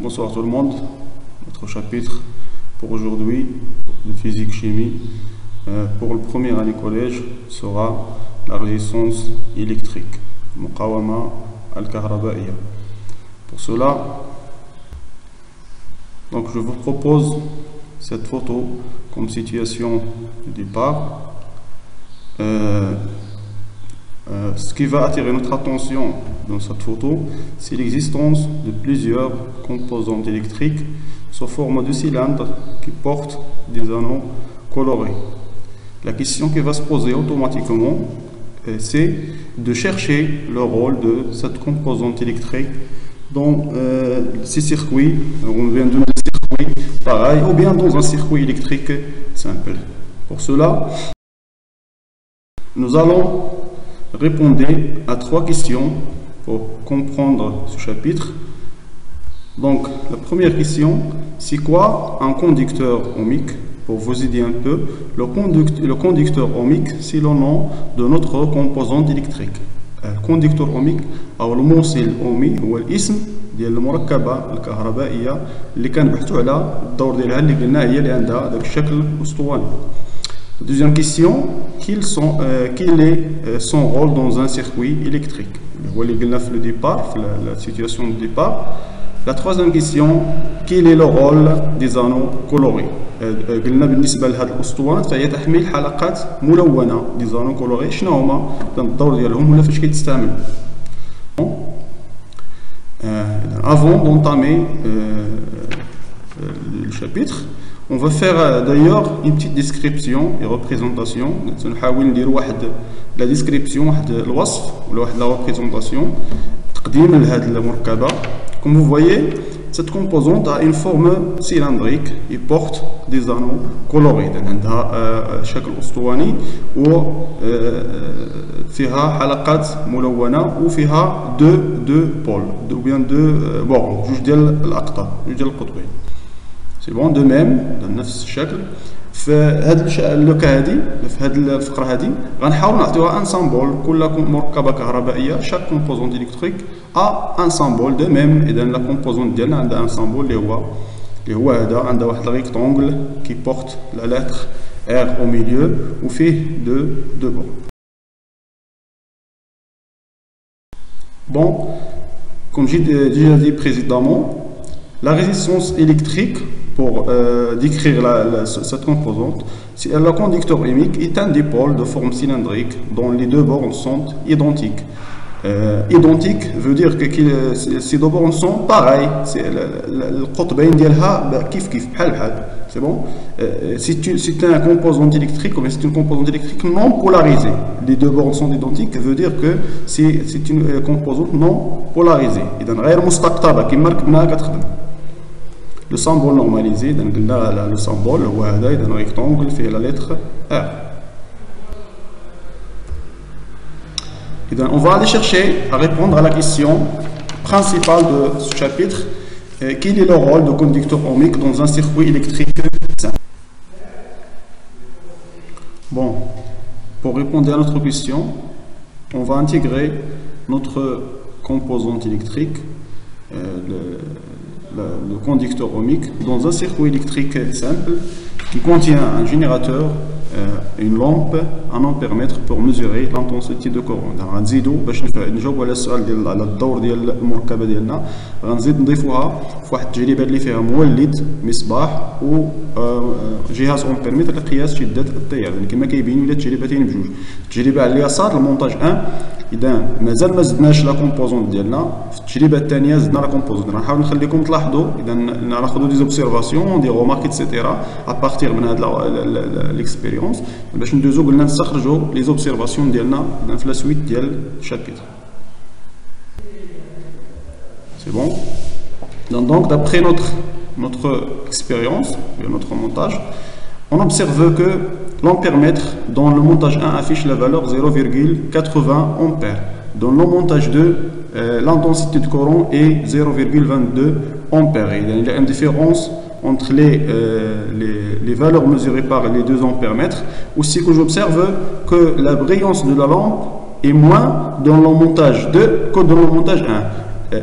Bonsoir tout le monde. Notre chapitre pour aujourd'hui de physique-chimie pour le premier année collège sera la résistance électrique, muqawama al-kahrabaiya. Pour cela, donc je vous propose cette photo comme situation de départ. Ce qui va attirer notre attention dans cette photo, c'est l'existence de plusieurs composantes électriques sous forme de cylindres qui portent des anneaux colorés. La question qui va se poser automatiquement, c'est de chercher le rôle de cette composante électrique dans ces circuits, on vient de circuits pareil, ou bien dans un circuit électrique simple. Pour cela, nous allons répondre à 3 questions pour comprendre ce chapitre. Donc, la première question, c'est quoi un conducteur ohmique? Pour vous aider un peu, le conducteur ohmique, c'est le nom de notre composante électrique. Le conducteur ohmique, أو الموصل الأومي هو الاسم ديال المركبة الكهربائية اللي كنبحثوا على الدور ديالها اللي قلنا هي اللي عندها داك الشكل الأسطواني. Deuxième question, quel est son rôle dans un circuit électrique? Le départ, la situation de départ. La troisième question, quel est le rôle des anneaux colorés? قلنا بالنسبة لهذه الأسطوانة فهي تحمل حلقات ملونة دي زانو كولوري. شنو هما الدور ديالهم ولا فاش كيتستعمل؟ Avant d'entamer le chapitre, on va faire d'ailleurs une petite description et représentation. نحاول ندير واحد la description, واحد الوصف ولا واحد la représentation تقديم لهذه المركبة. Comme vous voyez, cette composante a une forme cylindrique et porte des anneaux colorés. عندها شكل أسطواني وفيها حلقات ملونة وفيها deux pôles ou bien deux bornes، جوج ديال الأقطاب، جوج ديال القطبين. سي بون دو ميم بنفس الشكل. في هذا اللوكا هذه، في هذه الفقره هذه غنحاولوا نعطيوها ان سامبول. كل مركبه كهربائيه شاك كومبوزونت الكتريك ان سامبول دو ميم. اذا لا كومبوزونت ديالنا عندها ان سامبول اللي هو هذا، عندها واحد ريكتونغل كي بورت لا لتر ار او ميليو وفيه دو بون. Bon, comme j'ai déjà dit précédemment, la résistance électrique, pour décrire cette composante, c'est le conducteur ohmique est un dipôle de forme cylindrique dont les deux bornes sont identiques. Identique veut dire que ces deux bornes sont pareilles. القطبين ديالها كيف بحال بحال. C'est bon. C'est un composant électrique, mais c'est une composante électrique non polarisée. Les deux bornes sont identiques, veut dire que c'est une composante non polarisée. إذا غير مستقطبة كما ركبناها كتخدم. Le symbole normalisé, le symbole, c'est un rectangle fait la lettre R. Et donc, on va aller chercher à répondre à la question principale de ce chapitre. Quel est le rôle de conducteur ohmique dans un circuit électrique simple? Bon, pour répondre à notre question, on va intégrer notre composante électrique, le conducteur ohmique, dans un circuit électrique simple qui contient un générateur, une lampe, un ampèremètre pour mesurer l'intensité de courant. غنزيدو باش نجاوبوا على السؤال ديال على الدور ديال المركبه ديالنا، غنزيد نضيفوها في واحد التجربه اللي فيها مولد مصباح وجهاز امبيرمتر لقياس شده التيار. يعني كما كيبينوا لي التجربتين بجوج. التجربه على اليسار المونتاج 1، اذا مازال ما زدناش لا كومبوزونت ديالنا. في التجربه الثانيه زدنا لا كومبوزونت. غنحاول نخليكم تلاحظوا، اذا ناخذوا دي زوبسيرفاسيون نديرو مارك ايتترا ابارتيغ من هاد ليكسبيريونس باش ندوزو قلنا نستخرجوا لي زوبسيرفاسيون ديالنا في لا سويت ديال الشابيتر. C'est bon. Donc d'après notre expérience, notre montage, on observe que l'ampèremètre dans le montage 1 affiche la valeur 0,80 ampères. Dans le montage 2, l'intensité de courant est 0,22 ampères. Il y a une différence entre les valeurs mesurées par les deux ampèremètres. Aussi que j'observe que la brillance de la lampe est moins dans le montage 2 que dans le montage 1.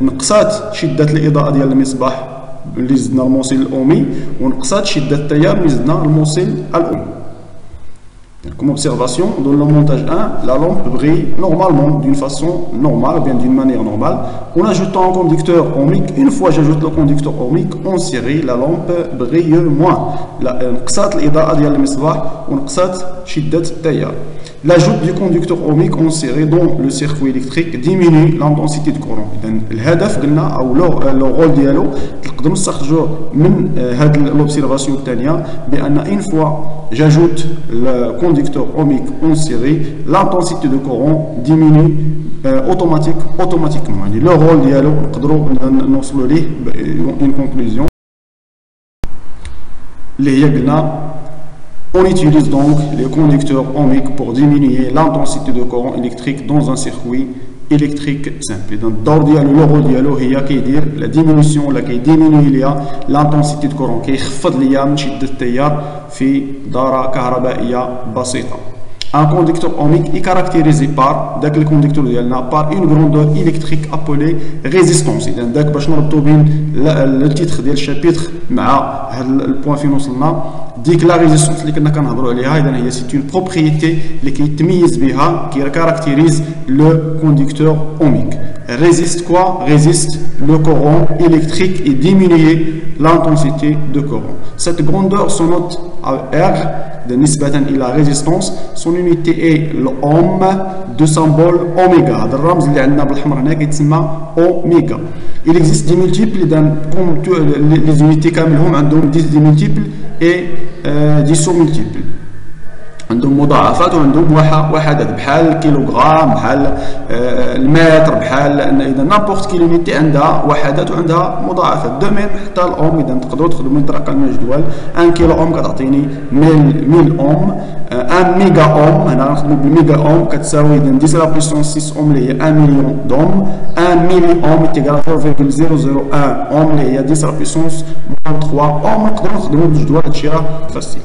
نقصات شده الاضاءه ديال المصباح اللي زدنا الموصل الاومي ونقصات شده التيار اللي زدنا الموصل الاومي. Comme observation, dans le montage 1, la lampe brille normalement, d'une façon normale, bien d'une manière normale. En ajoutant un conducteur ohmique, une fois j'ajoute le conducteur ohmique en série, la lampe brille moins. نقصات الإضاءة ديال المصباح ونقصات شدة التيار. L'ajout du conducteur ohmique en série dans le circuit électrique diminue l'intensité de courant. إذن الهدف قلنا أو لو رول ديالو تقدروا نستخرجوه من هذه l'observation الثانية بأن une fois j'ajoute le conducteur ohmique en série, l'intensité de courant diminue automatiquement. يعني le rôle ديالو نقدروا نوصلوا ليه une conclusion اللي هي قلنا on utilise donc les conducteurs ohmiques pour diminuer l'intensité de courant électrique dans un circuit électrique simple. Donc الدور ديالو le rôle ديالو هي كيدير la diminution ولا كيديميني ليا l'intensité de courant كيخفض ليا من شدة التيار في دارة كهربائية بسيطة. Un conducteur ohmique est caractérisé par le conducteur par une grandeur électrique appelée résistance. إذا داك باش نربطو بين التيتر ديال الشابيتر مع هذا البوان فين وصلنا ديك لا ريزيستونس اللي كنا كنهضروا عليها. إذا هي سيت اون بروبريتي اللي كيتميز بها كي كاركتيريز لو كوندكتور اوميك. Résiste quoi? Résiste le courant électrique et diminuer l'intensité de courant. Cette grandeur se note à R نسبة إلى résistance. Son unité est l'ohm de symbole oméga. هذا الرمز اللي عندنا بالأحمر هنا كيتسمى oméga. Il existe des multiples إذا comme les unités كاملهم عندهم des multiples et des sous-multiples. عندهم مضاعفات وعندهم وحدات بحال الكيلوغرام بحال المتر بحال اذا نابورت كي لونيتي عندها وحدات وعندها مضاعفات. دو ميم حتى الاوم اذا تقدروا تاخذوا من الرقم من الجدول 1 كيلو اوم كتعطيني 1000 اوم. 1 ميجا اوم هنا نخدموا بالميجا اوم كتساوي اذا 10 لا بويسونس 6 اوم اللي هي 1 مليون دوم. 1 ميلي اوم تيغال 0.001 اوم اللي هي 10 لا بويسونس 3 اوم. نقدروا نخدموا بالجدول هادشي راه فاسيل.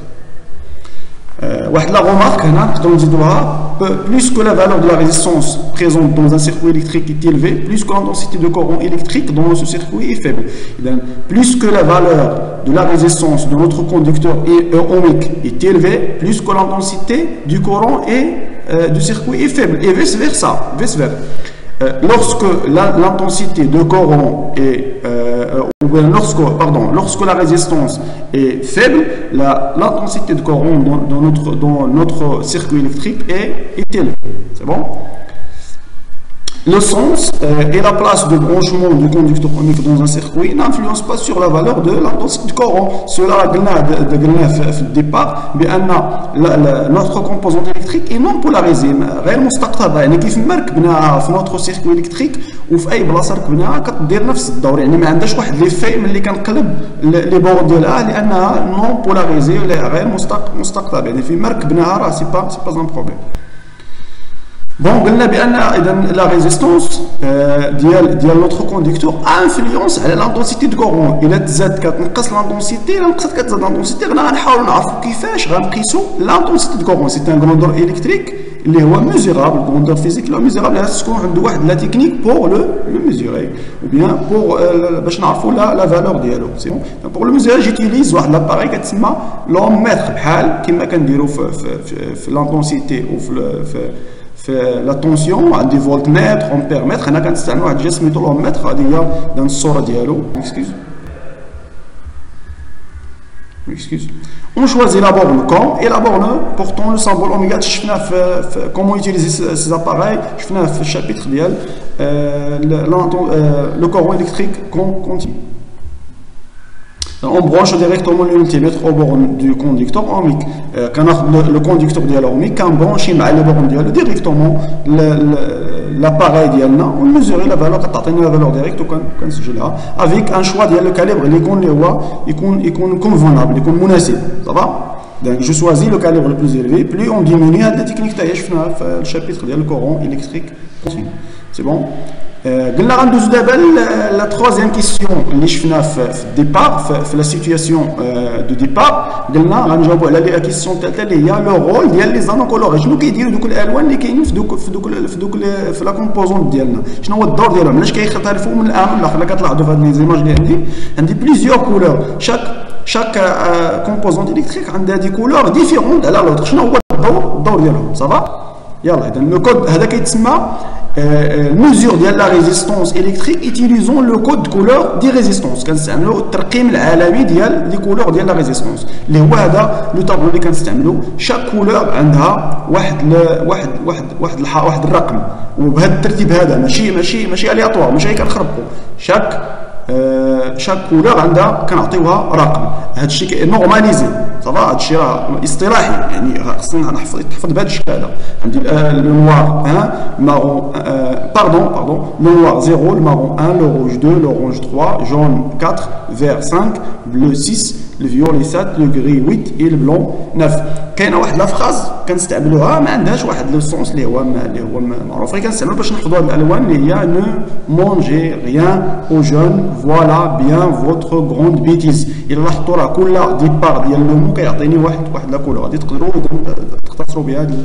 واحد لا remarque هنا نقدروا نزيدوها plus que la valeur de la résistance présente dans un circuit électrique est élevée, plus que l'intensité de courant électrique dans ce circuit est faible. Plus que la valeur de la résistance de notre conducteur ohmique est élevée, plus que l'intensité du courant du circuit est faible et vice versa. Lorsque l'intensité de courant est lorsque la résistance est faible, l'intensité de courant dans notre circuit électrique est élevée. C'est bon? Le sens et la place de branchement du conducteur ohmique dans un circuit n'influencent pas sur la valeur de l'intensité du courant. Cela قلنا في الديبار بأن notre composante électrique est non polarisée غير مستقطبة. يعني كيف ما ركبناها في notre circuit électrique وفي أي بلاصة ركبناها كتدير نفس الدور. يعني ما عندهاش واحد ليفي ملي كنقلب لي بور ديالها لأنها non polarisée ولا غير مستقطبة. يعني فين ما ركبناها راه سي با ان بروبليم. بون قلنا بان اذا لا ريزيستونس ديال نوتر كوندكتور انفلونس على لانتونسيتي دو كورون. الا تزاد كتنقص لانتونسيتي الا نقصت كتزاد لانتونسيتي غنحاولوا نعرفوا كيفاش غنقيسوا لانتونسيتي دو كورون. سي ان غروندور الكتريك اللي هو ميزورابل غروندور فيزيك اللي هو ميزورابل. خاص تكون عنده واحد لا تكنيك بور لو ميزوري او بيان بور باش نعرفوا لا فالور ديالو. سي بون بور لو ميزوري جيتيليز واحد لاباري كتسمى لوميتر بحال كما كنديروا في لانتونسيتي او في لا طونسيون عندي فولت متر امبير متر. هنا كنستعملوا واحد الجهاز سميتو لوميتر. هذه هي دان الصوره ديالو. Excuse. On choisit la borne COM et la borne portant le symbole oméga. شفنا في comment utiliser ces appareils. شفنا في الشابيتر ديال le courant électrique continu. On branche directement le multimètre au borne du conducteur ohmique. Le conducteur ديال ohmique كنبرونشي مع لي bornes ديالو directement l'appareil ديالنا ونميزوري لا فالور كتعطينا لا فالور ديريكت وكنسجلها avec un choix ديال لو كاليبر اللي يكون convenable يكون مناسب. صافا. Donc je choisis le calibre le plus élevé. Plus on diminue هاد la technique تاعي شفناها في الشابيتر ديال le courant électrique continu. C'est bon. قلنا غندوزو دابا لا تروازيام كيسيون اللي شفنا في الديبار في لا سيتوياسيون دو ديبار. قلنا غنجاوبوا على لي كيسيون الثالثه اللي هي لو رول ديال لي زانو كولوري. شنو كيديروا دوك الالوان اللي كاينين في لا كومبوزون ديالنا؟ شنو هو الدور ديالهم؟ علاش كيختلفوا من الان للاخر؟ الا كتلاحظوا في هاد لي زيماج اللي عندي بليزيور كولور. chaque composante électrique عندها دي كولور ديفيرونت على لوطر. شنو هو الدور ديالهم؟ صافا. يلا اذا لو كود هذا كيتسمى الميزور ديال لا ريزيستونس الكتريك يوتيليزون لو كود كولور دي ريزيستونس. كنستعملوا الترقيم العالمي ديال لي كولور ديال لا ريزيستونس اللي هو هذا لو طابلو اللي كنستعملوا. شاك كولور عندها واحد الرقم، وبهذا الترتيب هذا ماشي الياتوار، ماشي كنخربقوا. شاك كولور عندها كنعطيوها رقم. هذا الشيء نورماليزي صافا. هذا الشيء راه اصطلاحي، يعني خصنا تحفظ بهذا الشكل هذا. عندي لو نوار 1 مارون باردون لو نوار 0 لو مارون 1 لو روج 2 لو روج 3 جون 4 فير 5 بلو 6 لو فيولي 7 لو غري 8 اي لو بلون 9. كاينه واحد لا فراز كنستعملوها ما عندهاش واحد لو سونس اللي هو معروف، غير كنستعملو باش نحفظوا هاد الالوان اللي هي نو مونجي ريان او جون فوالا بيان فوتر غروند بيتيز. الا لاحظتوا راه كل ديبار ديال لو مو كيعطيني واحد لا كولور غادي تقدروا تختصروا بها هاد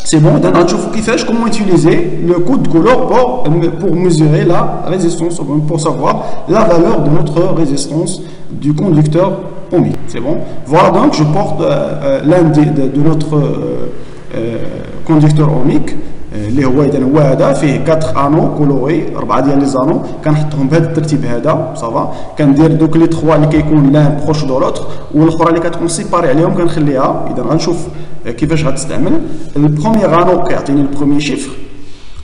سي بون. اذا غنشوفوا كيفاش كومون utiliser le code couleur pour mesurer la résistance, pour savoir la valeur de notre résistance du conducteur ohmique. C'est bon. Voilà donc je porte l'un de notre conducteur ohmique اللي هو اذا هو هذا فيه 4 انو كولوري، 4 ديال لي زانو كنحطهم بهذا الترتيب هذا صافا. كندير دوك لي 3 اللي كيكون لان بروش دو لوتر، والاخرى اللي كتكون سيباري عليهم كنخليها. اذا غنشوف كيفاش غتستعمل. البروميير انو كيعطيني البروميير شيفر،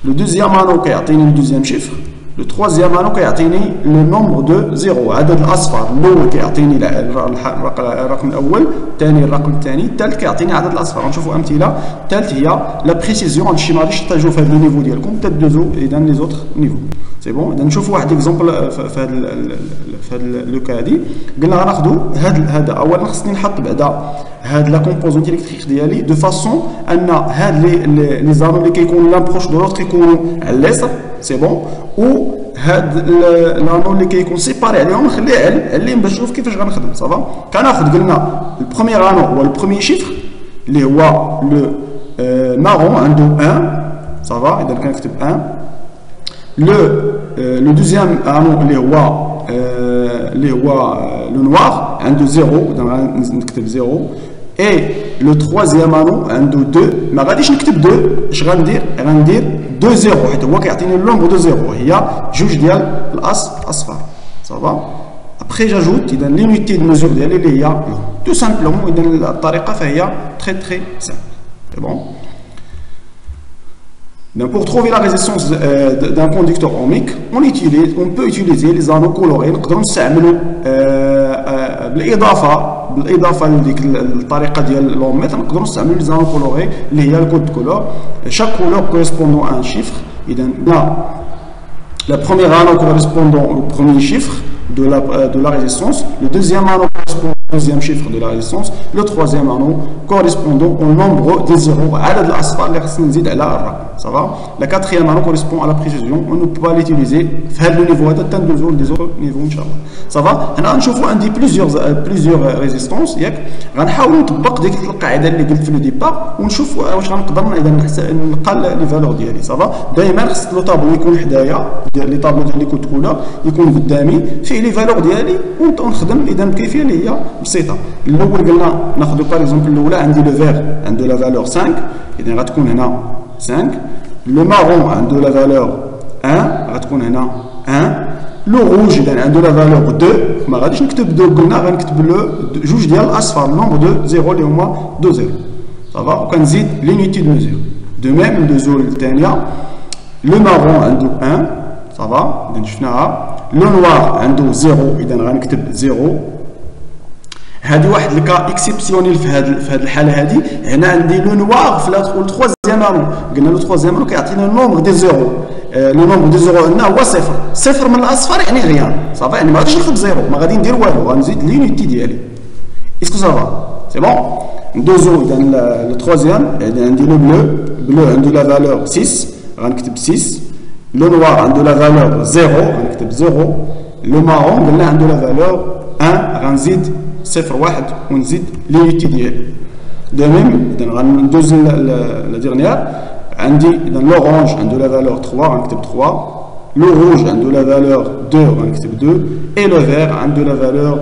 لو دوزيام انو كيعطيني الدوزيام شيفر، لو تروازيام انو كيعطيني لو نومبر دو زيرو، عدد الاصفار. الاول كيعطيني الرقم الاول، الثاني الرقم الثاني، الثالث كيعطيني عدد الاصفار. غنشوفوا امثله. الثالث هي لا بريسيزيون. هادشي ما غاديش تحتاجوا في هذا النيفو ديالكم، تدوزوا اذا لي زوتر نيفو. سي بون. اذا نشوفوا واحد اكزومبل في هذا لو كا هادي. قلنا غناخذوا هذا اولا خصني نحط بعدا هاد لا كومبوزونت الكتريك ديالي دو فاسون ان هاد لي زانو اللي كيكونوا لان بروش دو لوتر كيكونوا على اليسار. سي بون. و هاد لانو اللي كيكون سيباري عليهم نخليه على اليمين باش نشوف كيفاش غنخدم. صافا. كناخذ قلنا البروميير انو هو البروميير شيفر اللي هو لو مارون عنده 1 صافا. اذا كنكتب 1. لو دوزيام انو اللي هو لو نوار عنده 0، اذا غنكتب 0. اي لو تروازيام انو عنده 2. ما غاديش نكتب 2، اش غندير 2 0 حيت هو كيعطيني اللومبر دو 0 هي جوج ديال الاصفار صافا. ابخي جاجوت اذا لينيتي دو ميزور ديالي اللي هي تو سامبلومون. اذا الطريقه فهي تري سامبل. سي بون. Pour trouver la résistance d'un conducteur ohmique, on peut utiliser les anneaux colorés. نقدروا نستعملوا بالاضافه لديك الطريقه ديال لوميتر نقدروا نستعملوا les anneaux colorés اللي هي الكود كولور. chaque couleur correspondant à un chiffre. اذا la première anneau correspondant au premier chiffre de la résistance, le deuxième anneau correspond au deuxième chiffre de la résistance, le troisième anneau correspondant au nombre des zéros, عدد الأصفار اللي خصنا نزيد على الرقم. Ça va. La quatrième anneau correspond à la précision. On ne peut pas l'utiliser في هذا النيفو هذا تندوزو لدي زوطر نيفو ان شاء الله. صافا. هنا غنشوفوا عندي بليزيور ريزيستونس ياك. غنحاولوا نطبق ديك القاعده اللي قلت في لو ديبار ونشوف واش غنقدر اذا نلقى لي فالور ديالي. صافا. دائما خص لو طابلو يكون حدايا، لي طابلو ديال لي كود كولور يكون قدامي فيه لي فالور ديالي ونخدم اذا بكيفيه اللي هي بسيطه. الاول قلنا ناخذ باغ اكزومبل الاولى عندي لو فير عنده لا فالور 5، اذا غتكون هنا 5. لو مارون عنده لا فالور 1 غتكون هنا 1. لو روج اذا عنده لا فالور 2، ما غاديش نكتب 2 قلنا غنكتب له جوج ديال الاصفار نومبر دو 0 اللي هما 2 0 صافا. وكنزيد لينيتي دو ميزور دو ميم الدوزول الثانيه. لو مارون عنده 1 صافا اذا شفناها. لو نوار عنده 0 اذا غنكتب 0. هذه واحد الكا اكسبسيونيل في هذه الحاله هذه. هنا عندي لو نوار في لا تروازيام انو. قلنا لو تروازيام انو كيعطينا النومبر دي زيرو. لو نومبر دي زيرو عندنا هو صفر. صفر من الاصفار يعني غيان صافا. يعني ما غاديش ناخذ زيرو، ما غادي ندير والو، غنزيد لينيتي ديالي. اسكو صافا سي بون. ندوزو اذا لو تروازيام. اذا عندي لو بلو عنده لا فالور 6 غنكتب 6. Le noir a de la valeur 0, on écrit 0. Le marron, on a de la valeur 1, on zid 0, 1, on zid l'unité d'IL. De même, on la dernière, on dit l'orange a de la valeur 3, on écrit 3. Le rouge a de la valeur 2, on écrit 2. Et le vert a de la valeur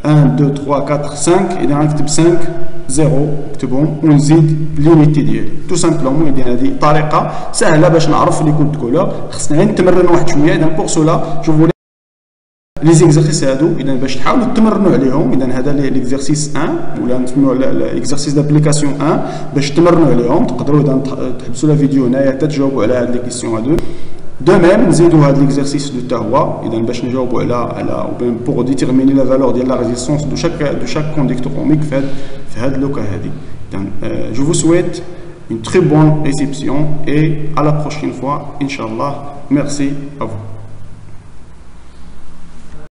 1, 2, 3, 4, 5, et on écrit 5, 0. نكتبهم ونزيد ليميتي ديالي تو سامبلومون. يدير هذه طريقه سهله باش نعرف لي كود كولور. خصنا غير نتمرن واحد شويه. اذا بوغ سولا شوفوا لي زيكزارسيس هادو، اذا باش تحاولوا تمرنوا عليهم. اذا هذا ليكزارسيس 1 ولا نسميوه ليكزارسيس دابليكاسيون 1 باش تمرنوا عليهم. تقدروا اذا تحبسوا لا فيديو هنايا حتى تجاوبوا على هاد لي كيسيون هادو. De même, نزيدوا هذا l'exercice de tahwa. إذا باش نجاوبوا على pour déterminer la valeur de la résistance de chaque conducteur ohmique في هذا لوكا هذه. Je vous souhaite une très bonne réception et à la prochaine fois, Inch'Allah. Merci à vous.